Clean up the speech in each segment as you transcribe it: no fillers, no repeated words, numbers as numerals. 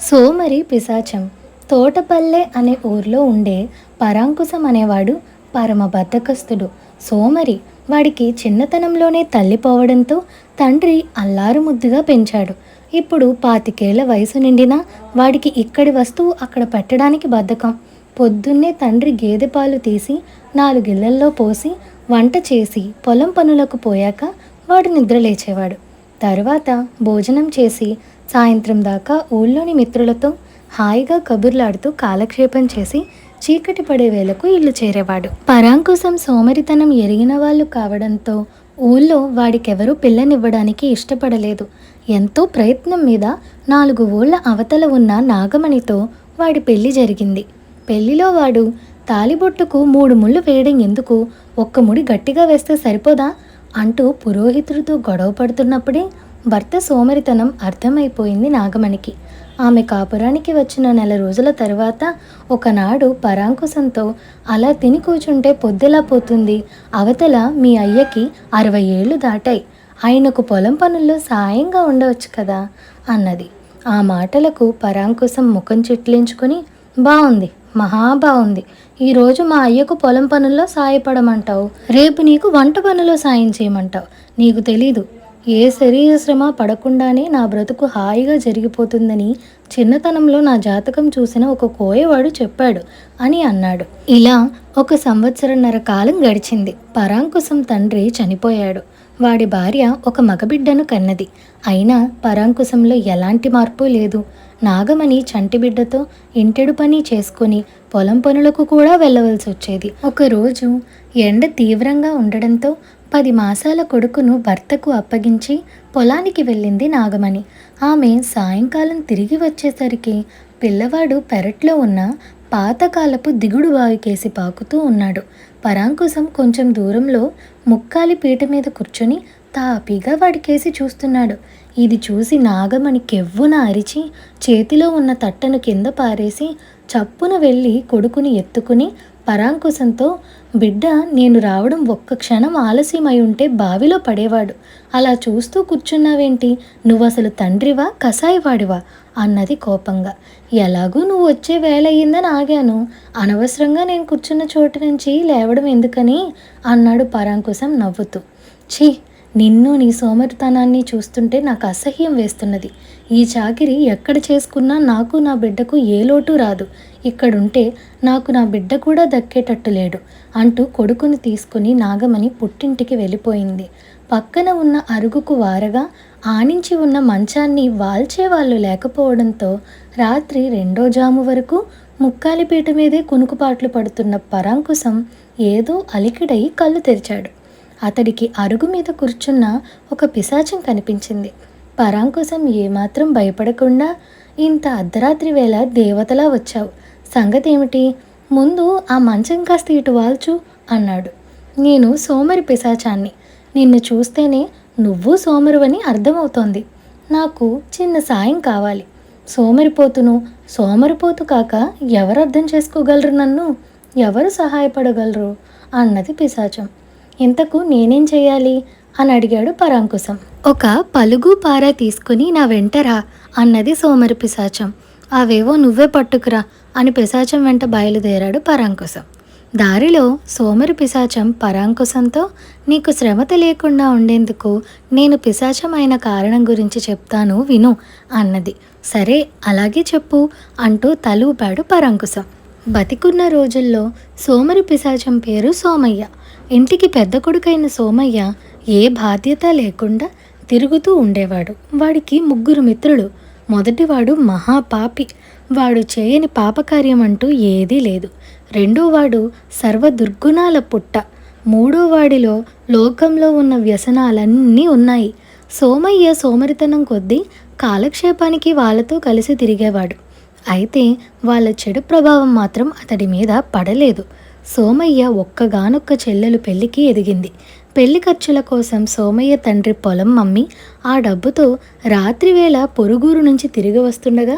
సోమరి పిశాచం. తోటపల్లె అనే ఊర్లో ఉండే పరాంకుశం అనేవాడు పరమ బద్ధకస్తుడు. సోమరి. వాడికి చిన్నతనంలోనే తల్లి పోవడంతో తండ్రి అల్లారు ముద్దుగా పెంచాడు. ఇప్పుడు 25 వయసు నిండినా వాడికి ఇక్కడి వస్తువు అక్కడ పెట్టడానికి బద్ధకం. పొద్దున్నే తండ్రి గేదె పాలు తీసి 4 గిళ్ళల్లో పోసి వంట చేసి పొలం పనులకు పోయాక వాడు నిద్రలేచేవాడు. తరువాత భోజనం చేసి సాయంత్రం దాకా ఊళ్ళోని మిత్రులతో హాయిగా కబుర్లాడుతూ కాలక్షేపం చేసి చీకటి పడే వేళకు ఇల్లు చేరేవాడు. పరాంకుశం సోమరితనం ఎరిగిన వాళ్ళు కావడంతో ఊళ్ళో వాడికెవరూ పిల్లనివ్వడానికి ఇష్టపడలేదు. ఎంతో ప్రయత్నం మీద 4 ఊళ్ళ అవతల ఉన్న నాగమణితో వాడి పెళ్లి జరిగింది. పెళ్లిలో వాడు తాలిబొట్టుకు 3 ముళ్ళు వేయడం ఎందుకు, 1 ముడి గట్టిగా వేస్తే సరిపోదా అంటూ పురోహితుడితో గొడవ పడుతున్నప్పుడే భర్త సోమరితనం అర్థమైపోయింది నాగమణికి. ఆమె కాపురానికి వచ్చిన 1 రోజుల తరువాత ఒకనాడు పరాంకుశంతో, అలా తిని కూర్చుంటే పొద్దెలా పోతుంది, అవతల మీ అయ్యకి 60 ఏళ్ళు దాటాయి, ఆయనకు పొలం పనుల్లో సాయంగా ఉండవచ్చు కదా అన్నది. ఆ మాటలకు పరాంకుశం ముఖం చిట్లించుకుని, బాగుంది, మహా బాగుంది, ఈరోజు మా అయ్యకు పొలం పనుల్లో సాయపడమంటావు, రేపు నీకు వంట పనులో సాయం చేయమంటావు, నీకు తెలీదు, ఏ శరీర శ్రమ పడకుండానే నా బ్రతుకు హాయిగా జరిగిపోతుందని చిన్నతనంలో నా జాతకం చూసిన ఒక కోయవాడు చెప్పాడు అని అన్నాడు. ఇలా 1 సంవత్సరన్నర కాలం గడిచింది. పరాంకుశం తండ్రి చనిపోయాడు. వాడి భార్య ఒక మగబిడ్డను కన్నది. అయినా పరాంకుశంలో ఎలాంటి మార్పు లేదు. నాగమణి చంటిబిడ్డతో ఇంటెడు పని చేసుకుని పొలం పనులకు కూడా వెళ్ళవలసి వచ్చేది. ఒకరోజు ఎండ తీవ్రంగా ఉండడంతో 10 మాసాల కొడుకును భర్తకు అప్పగించి పొలానికి వెళ్ళింది నాగమణి. ఆమె సాయంకాలం తిరిగి వచ్చేసరికి పిల్లవాడు పెరట్లో ఉన్న పాతకాలపు దిగుడు బావికేసి పాకుతూ ఉన్నాడు. పరాంకుశం కొంచెం దూరంలో ముక్కాలి పీట మీద కూర్చొని తాపీగా వాడికేసి చూస్తున్నాడు. ఇది చూసి నాగమణి కెవ్వున అరిచి చేతిలో ఉన్న తట్టను కింద పారేసి చప్పున వెళ్ళి కొడుకుని ఎత్తుకుని పరాంకుశంతో, బిడ్డ నేను రావడం 1 క్షణం ఆలస్యమై ఉంటే బావిలో పడేవాడు, అలా చూస్తూ కూర్చున్నావేంటి, నువ్వసలు తండ్రివా కసాయివాడివా అన్నది కోపంగా. ఎలాగూ నువ్వు వచ్చే వేళ అయ్యిందని ఆగాను, అనవసరంగా నేను కూర్చున్న చోటు నుంచి లేవడం ఎందుకని అన్నాడు పరాంకుశం నవ్వుతూ. ఛీ, నిన్ను నీ సోమరితనాన్ని చూస్తుంటే నాకు అసహ్యం వేస్తున్నది. ఈ చాకిరి ఎక్కడ చేసుకున్నా నాకు నా బిడ్డకు ఏ లోటు రాదు, ఇక్కడుంటే నాకు నా బిడ్డ కూడా దక్కేటట్టు లేడు అంటూ కొడుకుని తీసుకుని నాగమణి పుట్టింటికి వెళ్ళిపోయింది. పక్కన ఉన్న అరుగుకు వారగా ఆనించి ఉన్న మంచాన్ని వాల్చేవాళ్ళు లేకపోవడంతో రాత్రి 2వ జాము వరకు ముక్కాలిపీట మీదే కునుకుపాట్లు పడుతున్న పరాంకుశం ఏదో అలికిడై కళ్ళు తెరిచాడు. అతడికి అరుగు మీద కూర్చున్న ఒక పిశాచం కనిపించింది. పరాంకుశం ఏమాత్రం భయపడకుండా, ఇంత అర్ధరాత్రి వేళ దేవతలా వచ్చావు, సంగతి ఏమిటి, ముందు ఆ మంచం కాస్త ఇటు వాల్చు అన్నాడు. నేను సోమరి పిశాచాన్ని, నిన్ను చూస్తేనే నువ్వు సోమరువని అర్థమవుతోంది, నాకు చిన్న సాయం కావాలి. సోమరిపోతును, సోమరిపోతు కాక ఎవరు అర్థం చేసుకోగలరు నన్ను, ఎవరు సహాయపడగలరు అన్నది పిశాచం. ఇంతకు నేనేం చేయాలి అని అడిగాడు పరాంకుశం. ఒక పలుగు పార తీసుకుని నా వెంటరా అన్నది సోమరి పిశాచం. అవేవో నువ్వే పట్టుకురా అని పిశాచం వెంట బయలుదేరాడు పరాంకుశం. దారిలో సోమరి పిశాచం పరాంకుశంతో, నీకు శ్రమ తెలియకుండా ఉండేందుకు నేను పిశాచం అయిన కారణం గురించి చెప్తాను విను అన్నది. సరే అలాగే చెప్పు అంటూ తలూపాడు పరాంకుశం. బతికున్న రోజుల్లో సోమరి పిశాచం పేరు సోమయ్య. ఇంటికి పెద్ద కొడుకైన సోమయ్య ఏ బాధ్యత లేకుండా తిరుగుతూ ఉండేవాడు. వాడికి 3 మిత్రులు. మొదటివాడు మహాపాపి, వాడు చేయని పాపకార్యం అంటూ ఏదీ లేదు. రెండోవాడు సర్వదుర్గుణాల పుట్ట. మూడోవాడిలో లోకంలో ఉన్న వ్యసనాలన్నీ ఉన్నాయి. సోమయ్య సోమరితనం కొద్దీ కాలక్షేపానికి వాళ్ళతో కలిసి తిరిగేవాడు. అయితే వాళ్ళ చెడు ప్రభావం మాత్రం అతడి మీద పడలేదు. సోమయ్య ఒక్కగానొక్క చెల్లెలు పెళ్లికి ఎదిగింది. పెళ్లి ఖర్చుల కోసం సోమయ్య తండ్రి పొలం అమ్మి ఆ డబ్బుతో రాత్రివేళ పొరుగురు నుంచి తిరిగి వస్తుండగా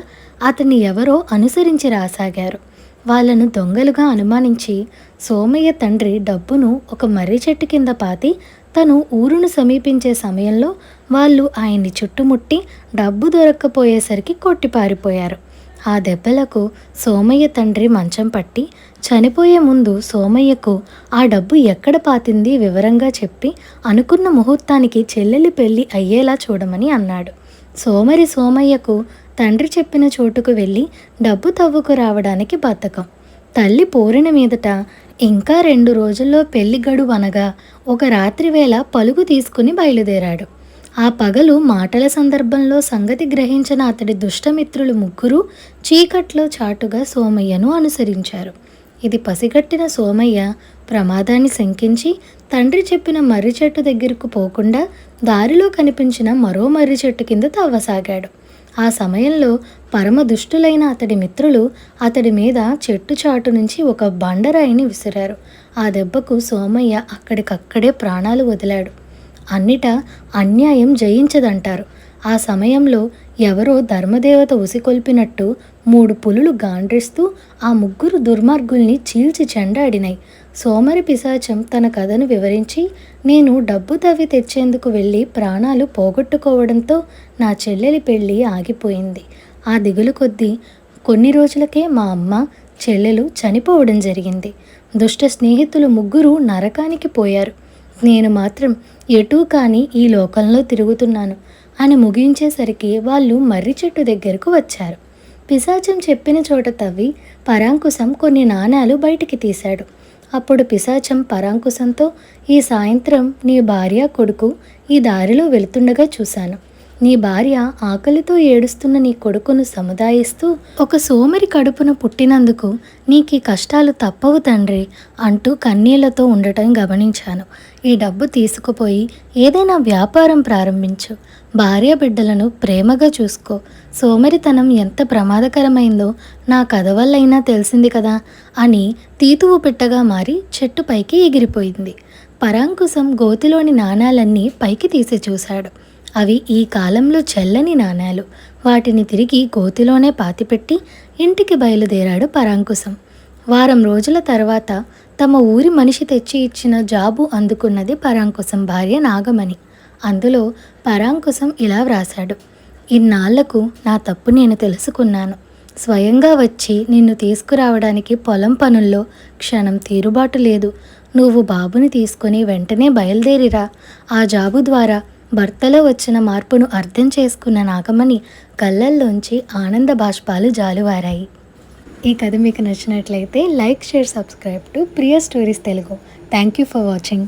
అతన్ని ఎవరో అనుసరించి రాసాగారు. వాళ్ళను దొంగలుగా అనుమానించి సోమయ్య తండ్రి డబ్బును ఒక మర్రి చెట్టు కింద పాతి తను ఊరును సమీపించే సమయంలో వాళ్ళు ఆయన్ని చుట్టుముట్టి డబ్బు దొరక్కపోయేసరికి కొట్టిపారిపోయారు. ఆ దెబ్బలకు సోమయ్య తండ్రి మంచం పట్టి చనిపోయే ముందు సోమయ్యకు ఆ డబ్బు ఎక్కడ పాతింది వివరంగా చెప్పి అనుకున్న ముహూర్తానికి చెల్లెలి పెళ్లి అయ్యేలా చూడమని అన్నాడు. సోమయ్యకు తండ్రి చెప్పిన చోటుకు వెళ్ళి డబ్బు తవ్వుకు రావడానికి బద్ధకం. తల్లి పోరిన మీదట ఇంకా 2 రోజుల్లో పెళ్లి గడువు అనగా ఒక రాత్రి వేళ పలుగు తీసుకుని బయలుదేరాడు. ఆ పగలు మాటల సందర్భంలో సంగతి గ్రహించిన అతడి దుష్టమిత్రులు ముగ్గురు చీకట్లో చాటుగా సోమయ్యను అనుసరించారు. ఇది పసిగట్టిన సోమయ్య ప్రమాదాన్ని శంకించి తండ్రి చెప్పిన మర్రి చెట్టు దగ్గరకు పోకుండా దారిలో కనిపించిన మరో మర్రి చెట్టు కింద తవ్వసాగాడు. ఆ సమయంలో పరమ దుష్టులైన అతడి మిత్రులు అతడి మీద చెట్టు చాటు నుంచి ఒక బండరాయిని విసిరారు. ఆ దెబ్బకు సోమయ్య అక్కడికక్కడే ప్రాణాలు వదిలాడు. అన్నిటా అన్యాయం జయించదంటారు. ఆ సమయంలో ఎవరో ధర్మదేవత ఉసికొల్పినట్టు 3 పులులు గాండ్రిస్తూ ఆ ముగ్గురు దుర్మార్గుల్ని చీల్చి చెండాడినాయి. సోమరి పిశాచం తన కథను వివరించి, నేను డబ్బు తవ్వి తెచ్చేందుకు వెళ్ళి ప్రాణాలు పోగొట్టుకోవడంతో నా చెల్లెలి పెళ్ళి ఆగిపోయింది. ఆ దిగులు కొద్దీ కొన్ని రోజులకే మా అమ్మ, చెల్లెలు చనిపోవడం జరిగింది. దుష్ట స్నేహితులు ముగ్గురు నరకానికి పోయారు. నేను మాత్రం ఎటూ కాని ఈ లోకంలో తిరుగుతున్నాను అని ముగించేసరికి వాళ్ళు మర్రి చెట్టు దగ్గరకు వచ్చారు. పిశాచం చెప్పిన చోట తవ్వి పరాంకుశం కొన్ని నాణాలు బయటికి తీశాడు. అప్పుడు పిశాచం పరాంకుశంతో, ఈ సాయంత్రం నీ భార్య కొడుకు ఈ దారిలో వెళుతుండగా చూశాను. నీ భార్య ఆకలితో ఏడుస్తున్న నీ కొడుకును సముదాయిస్తూ, ఒక సోమరి కడుపున పుట్టినందుకు నీకీ కష్టాలు తప్పవు తండ్రి అంటూ కన్నీళ్లతో ఉండటం గమనించాను. ఈ డబ్బు తీసుకుపోయి ఏదైనా వ్యాపారం ప్రారంభించు. భార్య బిడ్డలను ప్రేమగా చూసుకో. సోమరితనం ఎంత ప్రమాదకరమైందో నా కథ వల్లైనా తెలిసింది కదా అని తీతువు పెట్టగా మారి చెట్టు పైకి ఎగిరిపోయింది. పరాంకుశం గోతిలోని నాణాలన్నీ పైకి తీసి చూశాడు. అవి ఈ కాలంలో చెల్లని నాణేలు. వాటిని తిరిగి గోతిలోనే పాతిపెట్టి ఇంటికి బయలుదేరాడు పరాంకుశం. వారం రోజుల తర్వాత తమ ఊరి మనిషి తెచ్చి ఇచ్చిన జాబు అందుకున్నది పరాంకుశం భార్య నాగమణి. అందులో పరాంకుశం ఇలా వ్రాశాడు: ఇన్నాళ్లకు నా తప్పు నేను తెలుసుకున్నాను. స్వయంగా వచ్చి నిన్ను తీసుకురావడానికి పొలం పనుల్లో క్షణం తీరుబాటు లేదు. నువ్వు బాబుని తీసుకొని వెంటనే బయలుదేరిరా. ఆ జాబు ద్వారా భర్తలో వచ్చిన మార్పును అర్థం చేసుకున్న నాగమణి కళ్ళల్లోంచి ఆనంద బాష్పాలు జాలువారాయి. ఈ కథ మీకు నచ్చినట్లయితే like, share, subscribe to Priya stories Telugu. Thank you for watching.